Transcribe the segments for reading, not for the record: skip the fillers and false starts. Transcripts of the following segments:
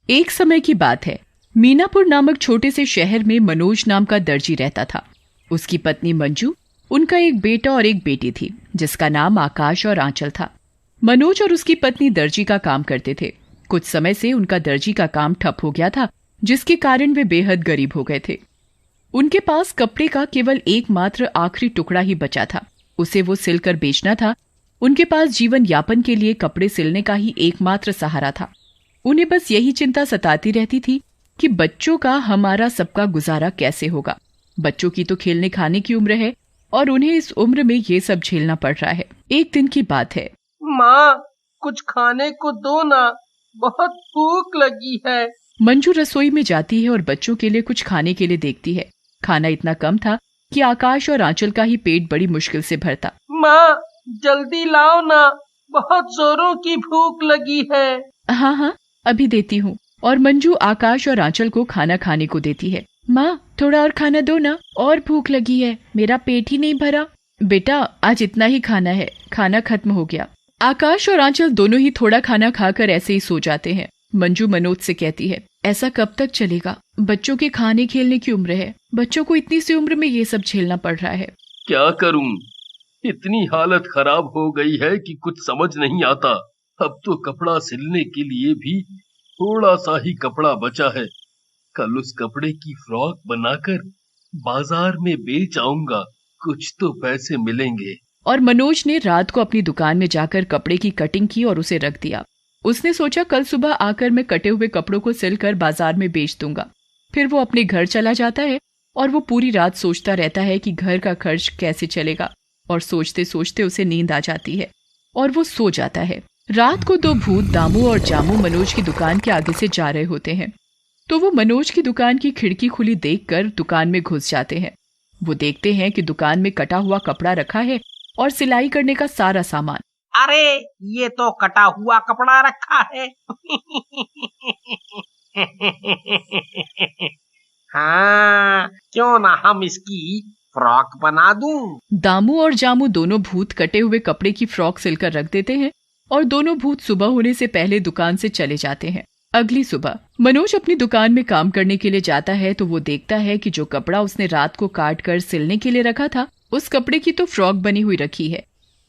एक समय की बात है। मीनापुर नामक छोटे से शहर में मनोज नाम का दर्जी रहता था। उसकी पत्नी मंजू, उनका एक बेटा और एक बेटी थी जिसका नाम आकाश और आंचल था। मनोज और उसकी पत्नी दर्जी का काम करते थे। कुछ समय से उनका दर्जी का काम ठप हो गया था, जिसके कारण वे बेहद गरीब हो गए थे। उनके पास कपड़े का केवल एकमात्र आखिरी टुकड़ा ही बचा था। उसे वो सिलकर बेचना था। उनके पास जीवन यापन के लिए कपड़े सिलने का ही एकमात्र सहारा था। उन्हें बस यही चिंता सताती रहती थी कि बच्चों का, हमारा सबका गुजारा कैसे होगा। बच्चों की तो खेलने खाने की उम्र है और उन्हें इस उम्र में ये सब झेलना पड़ रहा है। एक दिन की बात है। माँ, कुछ खाने को दो ना, बहुत भूख लगी है। मंजू रसोई में जाती है और बच्चों के लिए कुछ खाने के लिए देखती है। खाना इतना कम था कि आकाश और आंचल का ही पेट बड़ी मुश्किल से भरता। माँ, जल्दी लाओ ना, बहुत जोरों की भूख लगी है। हाँ हाँ, अभी देती हूँ। और मंजू आकाश और आंचल को खाना खाने को देती है। माँ, थोड़ा और खाना दो ना, और भूख लगी है, मेरा पेट ही नहीं भरा। बेटा, आज इतना ही खाना है, खाना खत्म हो गया। आकाश और आंचल दोनों ही थोड़ा खाना खाकर ऐसे ही सो जाते हैं। मंजू मनोज से कहती है, ऐसा कब तक चलेगा? बच्चों के खाने खेलने की उम्र है, बच्चों को इतनी सी उम्र में ये सब झेलना पड़ रहा है। क्या करूं? इतनी हालत खराब हो गई है कि कुछ समझ नहीं आता। अब तो कपड़ा सिलने के लिए भी थोड़ा सा ही कपड़ा बचा है। कल उस कपड़े की फ्रॉक बनाकर बाजार में बेच आऊंगा, कुछ तो पैसे मिलेंगे। और मनोज ने रात को अपनी दुकान में जाकर कपड़े की कटिंग की और उसे रख दिया। उसने सोचा कल सुबह आकर मैं कटे हुए कपड़ों को सिलकर बाजार में बेच दूंगा। फिर वो अपने घर चला जाता है और वो पूरी रात सोचता रहता है कि घर का खर्च कैसे चलेगा। और सोचते सोचते उसे नींद आ जाती है और वो सो जाता है। रात को दो भूत दामू और जामू मनोज की दुकान के आगे से जा रहे होते हैं, तो वो मनोज की दुकान की खिड़की खुली देखकर दुकान में घुस जाते हैं। वो देखते हैं कि दुकान में कटा हुआ कपड़ा रखा है और सिलाई करने का सारा सामान। अरे, ये तो कटा हुआ कपड़ा रखा है। हाँ, क्यों ना हम इसकी फ्रॉक बना दूं। दामू और जामू दोनों भूत कटे हुए कपड़े की फ्रॉक सिलकर रख देते हैं और दोनों भूत सुबह होने से पहले दुकान से चले जाते हैं। अगली सुबह मनोज अपनी दुकान में काम करने के लिए जाता है तो वो देखता है कि जो कपड़ा उसने रात को काट कर सिलने के लिए रखा था, उस कपड़े की तो फ्रॉक बनी हुई रखी है।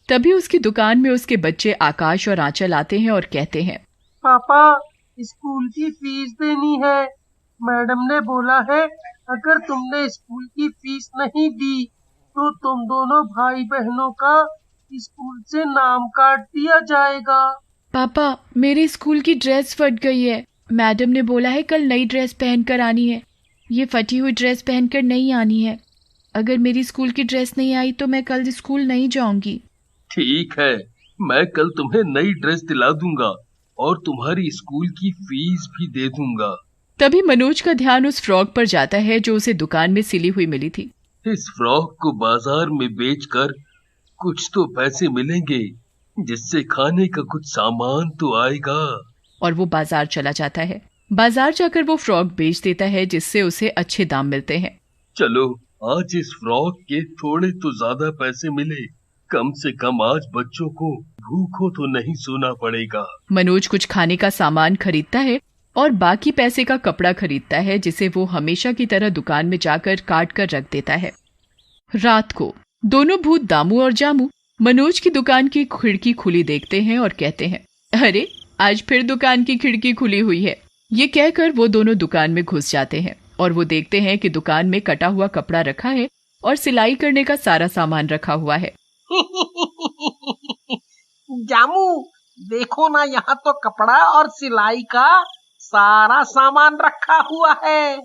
तभी उसकी दुकान में उसके बच्चे आकाश और आंचल आते हैं और कहते हैं, पापा, स्कूल की फीस देनी है। मैडम ने बोला है अगर तुमने स्कूल की फीस नहीं दी तो तुम दोनों भाई बहनों का स्कूल से नाम काट दिया जाएगा। पापा, मेरे स्कूल की ड्रेस फट गई है। मैडम ने बोला है कल नई ड्रेस पहनकर आनी है। ये फटी हुई ड्रेस पहनकर नहीं आनी है। अगर मेरी स्कूल की ड्रेस नहीं आई तो मैं कल स्कूल नहीं जाऊंगी। ठीक है, मैं कल तुम्हें नई ड्रेस दिला दूंगा और तुम्हारी स्कूल की फीस भी दे दूंगा। तभी मनोज का ध्यान उस फ्रॉक पर जाता है जो उसे दुकान में सिली हुई मिली थी। इस फ्रॉक को बाजार में बेचकर कुछ तो पैसे मिलेंगे, जिससे खाने का कुछ सामान तो आएगा। और वो बाजार चला जाता है। बाजार जाकर वो फ्रॉक बेच देता है जिससे उसे अच्छे दाम मिलते हैं। चलो, आज इस फ्रॉक के थोड़े तो ज्यादा पैसे मिले, कम से कम आज बच्चों को भूखों तो नहीं सोना पड़ेगा। मनोज कुछ खाने का सामान खरीदता है और बाकी पैसे का कपड़ा खरीदता है जिसे वो हमेशा की तरह दुकान में जाकर काट कर रख देता है। रात को दोनों भूत दामू और जामू मनोज की दुकान की खिड़की खुली देखते हैं और कहते हैं, अरे, आज फिर दुकान की खिड़की खुली हुई है। ये कहकर वो दोनों दुकान में घुस जाते हैं और वो देखते हैं कि दुकान में कटा हुआ कपड़ा रखा है और सिलाई करने का सारा सामान रखा हुआ है। जामू, देखो ना, यहाँ तो कपड़ा और सिलाई का सारा सामान रखा हुआ है।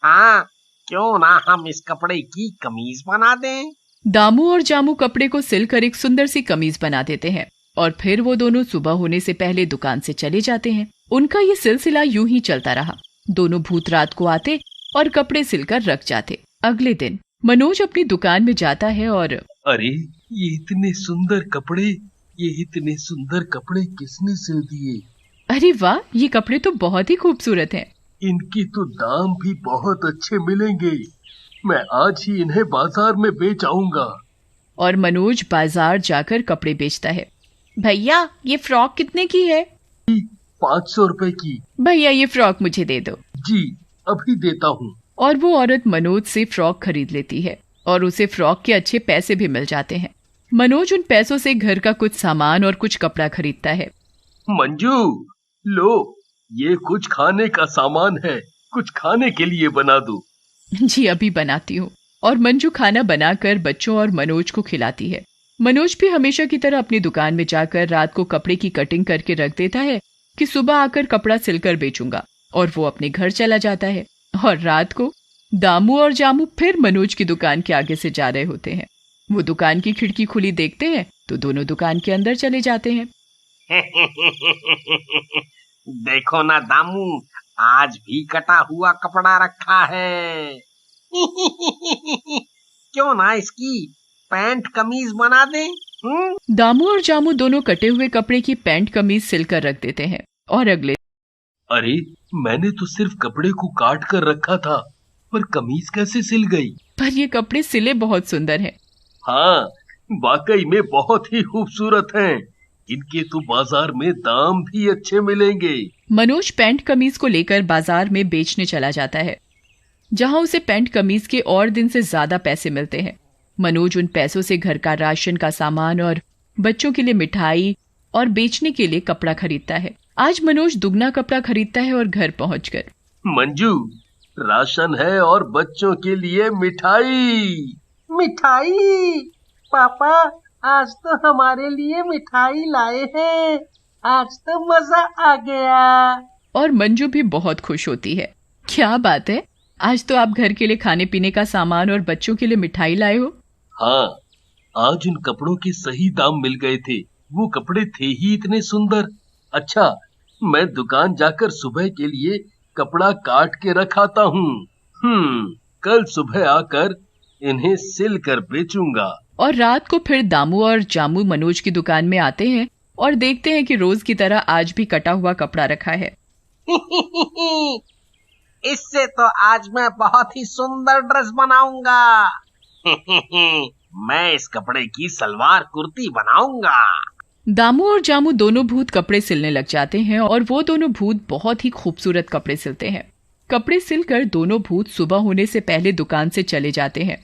हाँ, क्यों ना हम इस कपड़े की कमीज बना दें। दामू और जामू कपड़े को सिलकर एक सुंदर सी कमीज बना देते हैं और फिर वो दोनों सुबह होने से पहले दुकान से चले जाते हैं। उनका ये सिलसिला यूं ही चलता रहा। दोनों भूत रात को आते और कपड़े सिलकर रख जाते। अगले दिन मनोज अपनी दुकान में जाता है और अरे, ये इतने सुंदर कपड़े, ये इतने सुंदर कपड़े किसने सिल दिए? अरे वाह, ये कपड़े तो बहुत ही खूबसूरत हैं। इनकी तो दाम भी बहुत अच्छे मिलेंगे। मैं आज ही इन्हें बाजार में बेच आऊंगा। और मनोज बाजार जाकर कपड़े बेचता है। भैया, ये फ्रॉक कितने की है? 500 रुपए की। भैया ये फ्रॉक मुझे दे दो। जी अभी देता हूँ। और वो औरत मनोज से फ्रॉक खरीद लेती है और उसे फ्रॉक के अच्छे पैसे भी मिल जाते हैं। मनोज उन पैसों से घर का कुछ सामान और कुछ कपड़ा खरीदता है। मंजू लो, ये कुछ खाने का सामान है, कुछ खाने के लिए बना दो। जी अभी बनाती हूँ। और मंजू खाना बनाकर बच्चों और मनोज को खिलाती है। मनोज भी हमेशा की तरह अपनी दुकान में जाकर रात को कपड़े की कटिंग करके रख देता है कि सुबह आकर कपड़ा सिलकर बेचूंगा, और वो अपने घर चला जाता है। और रात को दामू और जामू फिर मनोज की दुकान के आगे से जा रहे होते हैं। वो दुकान की खिड़की खुली देखते हैं तो दोनों दुकान के अंदर चले जाते हैं। देखो ना दामू, आज भी कटा हुआ कपड़ा रखा है। क्यों ना इसकी पैंट कमीज बना दें? दामू और जामू दोनों कटे हुए कपड़े की पैंट कमीज सिलकर रख देते हैं। और अगले अरे मैंने तो सिर्फ कपड़े को काट कर रखा था, पर कमीज कैसे सिल गई? पर ये कपड़े सिले बहुत सुंदर हैं। हाँ वाकई में बहुत ही खूबसूरत हैं। इनके तो बाजार में दाम भी अच्छे मिलेंगे। मनोज पैंट कमीज को लेकर बाजार में बेचने चला जाता है, जहां उसे पैंट कमीज के और दिन से ज्यादा पैसे मिलते हैं। मनोज उन पैसों से घर का राशन का सामान और बच्चों के लिए मिठाई और बेचने के लिए कपड़ा खरीदता है। आज मनोज दुगना कपड़ा खरीदता है और घर पहुंचकर मंजू राशन है और बच्चों के लिए मिठाई। मिठाई? पापा आज तो हमारे लिए मिठाई लाए हैं, आज तो मजा आ गया। और मंजू भी बहुत खुश होती है। क्या बात है, आज तो आप घर के लिए खाने पीने का सामान और बच्चों के लिए मिठाई लाए हो। हाँ आज उन कपड़ों के सही दाम मिल गए थे, वो कपड़े थे ही इतने सुंदर। अच्छा मैं दुकान जाकर सुबह के लिए कपड़ा काट के रखाता हूँ। कल सुबह आकर इन्हें सिल कर बेचूंगा। और रात को फिर दामू और जामू मनोज की दुकान में आते हैं और देखते हैं कि रोज की तरह आज भी कटा हुआ कपड़ा रखा है। इससे तो आज मैं बहुत ही सुंदर ड्रेस बनाऊंगा। मैं इस कपड़े की सलवार कुर्ती बनाऊंगा। दामू और जामू दोनों भूत कपड़े सिलने लग जाते हैं और वो दोनों भूत बहुत ही खूबसूरत कपड़े सिलते हैं। कपड़े सिलकर दोनों भूत सुबह होने से पहले दुकान से चले जाते हैं।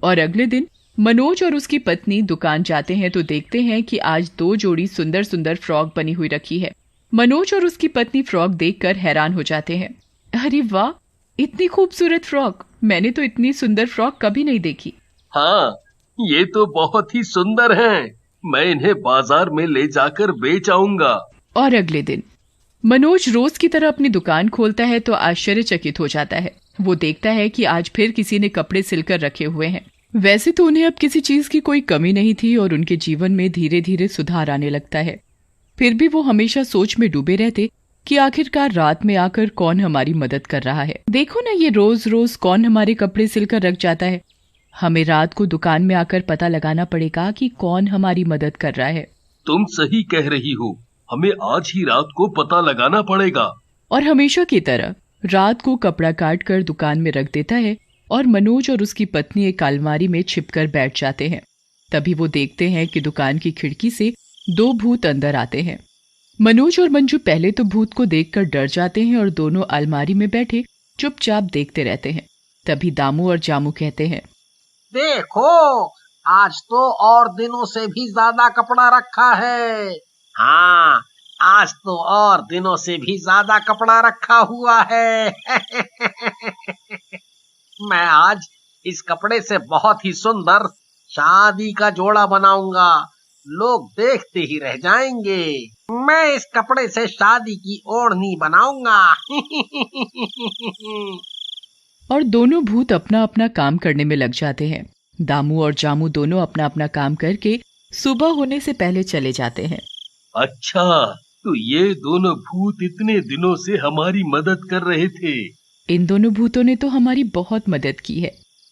और अगले दिन मनोज और उसकी पत्नी दुकान जाते हैं तो देखते हैं कि आज 2 जोड़ी सुंदर सुंदर फ्रॉक बनी हुई रखी है। मनोज और उसकी पत्नी फ्रॉक देखकर हैरान हो जाते हैं। अरे वाह, इतनी खूबसूरत फ्रॉक, मैंने तो इतनी सुंदर फ्रॉक कभी नहीं देखी। हाँ ये तो बहुत ही सुंदर हैं, मैं इन्हें बाजार में ले जाकर बेच आऊंगा। और अगले दिन मनोज रोज की तरह अपनी दुकान खोलता है तो आश्चर्यचकित हो जाता है। वो देखता है कि आज फिर किसी ने कपड़े सिलकर रखे हुए हैं। वैसे तो उन्हें अब किसी चीज की कोई कमी नहीं थी और उनके जीवन में धीरे धीरे सुधार आने लगता है। फिर भी वो हमेशा सोच में डूबे रहते कि आखिरकार रात में आकर कौन हमारी मदद कर रहा है। देखो ना, ये रोज रोज कौन हमारे कपड़े सिलकर रख जाता है। हमें रात को दुकान में आकर पता लगाना पड़ेगा कि कौन हमारी मदद कर रहा है। तुम सही कह रही हो, हमें आज ही रात को पता लगाना पड़ेगा। और हमेशा की तरह रात को कपड़ा काट कर दुकान में रख देता है और मनोज और उसकी पत्नी एक अलमारी में छिपकर बैठ जाते हैं। तभी वो देखते हैं कि दुकान की खिड़की से 2 भूत अंदर आते हैं। मनोज और मंजू पहले तो भूत को देखकर डर जाते हैं और दोनों अलमारी में बैठे चुपचाप देखते रहते हैं। तभी दामू और जामू कहते हैं, देखो आज तो और दिनों से भी ज्यादा कपड़ा रखा है। हाँ आज तो और दिनों से भी ज्यादा कपड़ा रखा हुआ है। मैं आज इस कपड़े से बहुत ही सुंदर शादी का जोड़ा बनाऊंगा, लोग देखते ही रह जाएंगे। मैं इस कपड़े से शादी की ओढ़नी बनाऊंगा। और दोनों भूत अपना अपना काम करने में लग जाते हैं। दामू और जामू दोनों अपना अपना काम करके सुबह होने से पहले चले जाते हैं। अच्छा तो ये दोनों भूत इतने दिनों से हमारी मदद कर रहे थे। इन दोनों भूतों ने तो हमारी बहुत मदद की है।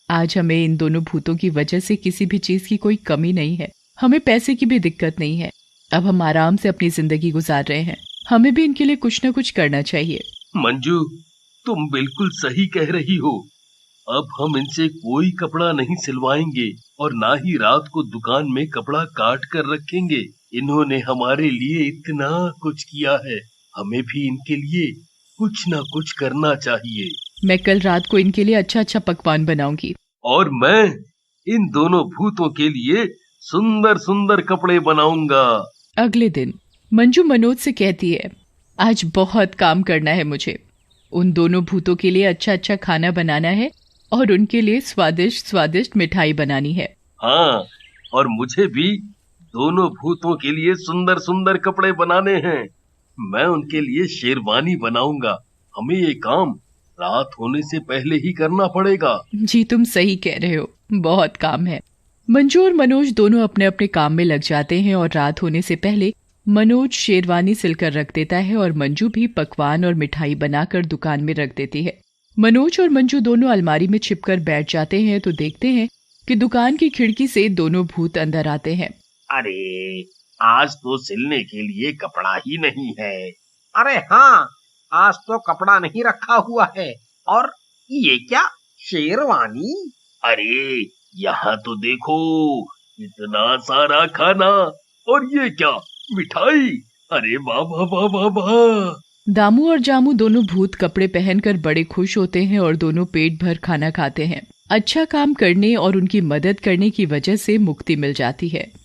आज हमें इन दोनों भूतों की वजह से किसी भी चीज की कोई कमी नहीं है। हमें पैसे की भी दिक्कत नहीं है। अब हम आराम से अपनी जिंदगी गुजार रहे हैं। हमें भी इनके लिए कुछ न कुछ करना चाहिए। मंजू तुम बिल्कुल सही कह रही हो। अब हम इनसे कोई कपड़ा नहीं सिलवाएंगे और ना ही रात को दुकान में कपड़ा काट कर रखेंगे। इन्होंने हमारे लिए इतना कुछ किया है, हमें भी इनके लिए कुछ ना कुछ करना चाहिए। मैं कल रात को इनके लिए अच्छा अच्छा पकवान बनाऊंगी। और मैं इन दोनों भूतों के लिए सुंदर सुंदर कपड़े बनाऊंगा। अगले दिन मंजू मनोज से कहती है, आज बहुत काम करना है मुझे। उन दोनों भूतों के लिए अच्छा अच्छा खाना बनाना है और उनके लिए स्वादिष्ट स्वादिष्ट मिठाई बनानी है। हाँ, और मुझे भी दोनों भूतों के लिए सुंदर सुंदर कपड़े बनाने हैं। मैं उनके लिए शेरवानी बनाऊंगा। हमें ये काम रात होने से पहले ही करना पड़ेगा। जी तुम सही कह रहे हो, बहुत काम है। मंजू और मनोज दोनों अपने अपने काम में लग जाते हैं और रात होने से पहले मनोज शेरवानी सिलकर रख देता है और मंजू भी पकवान और मिठाई बनाकर दुकान में रख देती है। मनोज और मंजू दोनों अलमारी में छिपकर बैठ जाते हैं तो देखते हैं कि दुकान की खिड़की से दोनों भूत अंदर आते हैं। अरे, आज तो सिलने के लिए कपड़ा ही नहीं है। अरे हाँ, आज तो कपड़ा नहीं रखा हुआ है। और ये क्या, शेरवानी? अरे, यहाँ तो देखो, इतना सारा खाना, और ये क्या, मिठाई। अरे वाह वाह वाह वाह वाह। दामू और जामू दोनों भूत कपड़े पहनकर बड़े खुश होते हैं और दोनों पेट भर खाना खाते हैं। अच्छा काम करने और उनकी मदद करने की वजह से मुक्ति मिल जाती है।